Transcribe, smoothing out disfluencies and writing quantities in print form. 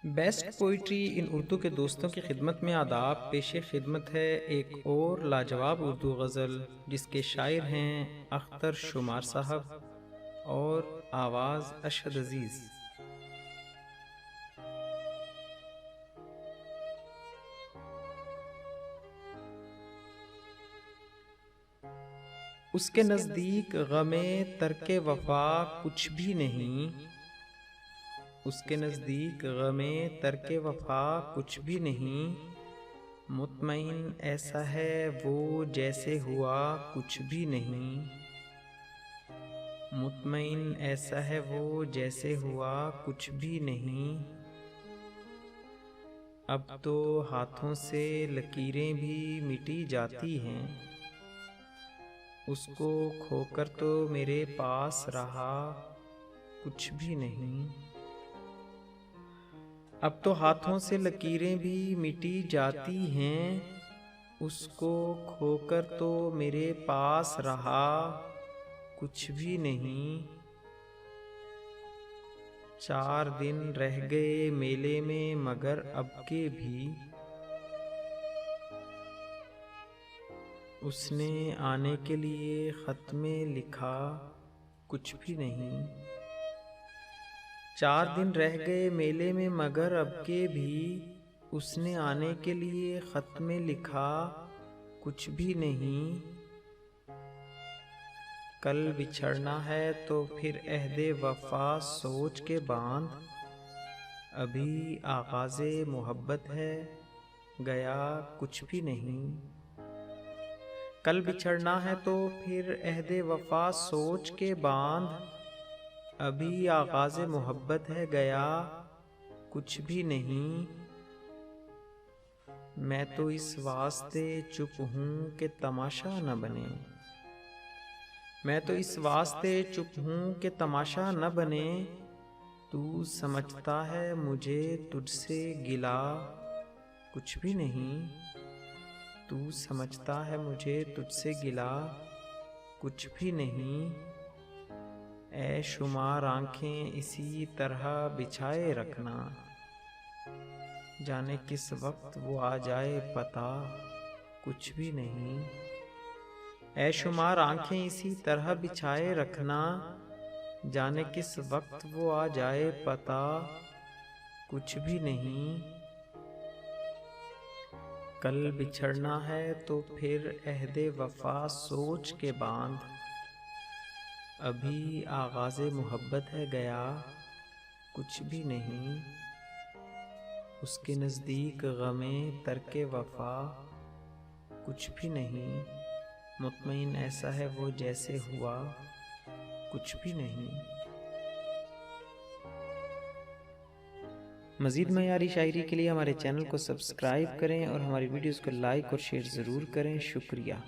Best poetry इन उर्दू के दोस्तों की खिदमत में आदाब पेश खिदमत है एक और लाजवाब उर्दू गज़ल जिसके शायर हैं अख्तर शुमार साहब और आवाज़ अशद अजीज़। उसके नज़दीक गमे तर्के वफा कुछ भी नहीं, उसके नज़दीक गमे तर्के वफा कुछ भी नहीं। मुतमईन ऐसा है वो जैसे हुआ कुछ भी नहीं, मुतमईन ऐसा है वो जैसे हुआ कुछ भी नहीं। अब तो हाथों से लकीरें भी मिटी जाती हैं, उसको खोकर तो मेरे पास रहा कुछ भी नहीं। अब तो हाथों से लकीरें भी मिटी जाती हैं, उसको खोकर तो मेरे पास रहा कुछ भी नहीं। 4 दिन रह गए मेले में मगर अब के भी उसने आने के लिए खत में लिखा कुछ भी नहीं। 4 दिन रह गए मेले में मगर अब के भी उसने आने के लिए खत में लिखा कुछ भी नहीं। कल बिछड़ना है तो फिर अहदे वफा सोच के बांध, अभी आगाज़े मोहब्बत है गया कुछ भी नहीं। कल बिछड़ना है तो फिर अहदे वफा सोच के बांध, अभी आगाज़े मोहब्बत है गया कुछ भी नहीं। मैं तो इस वास्ते चुप हूँ कि तमाशा न बने, मैं तो इस वास्ते चुप हूँ कि तमाशा न बने। तू समझता है मुझे तुझसे गिला कुछ भी नहीं, तू समझता है मुझे तुझसे गिला कुछ भी नहीं। ऐ शुमार आँखें इसी तरह बिछाए रखना, जाने किस वक्त वो आ जाए पता कुछ भी नहीं। ऐ शुमार आँखें इसी तरह बिछाए रखना, जाने किस वक्त वो आ जाए पता कुछ भी नहीं। कल बिछड़ना है तो फिर अहदे वफा सोच के बांध, अभी आगाज़े मोहब्बत है गया कुछ भी नहीं। उसके नज़दीक गमे तर्के वफा कुछ भी नहीं, मुतमईन ऐसा है वो जैसे हुआ कुछ भी नहीं। मज़ीद मयारी शायरी के लिए हमारे चैनल को सब्सक्राइब करें और हमारी वीडियोज़ को लाइक और शेयर ज़रूर करें। शुक्रिया।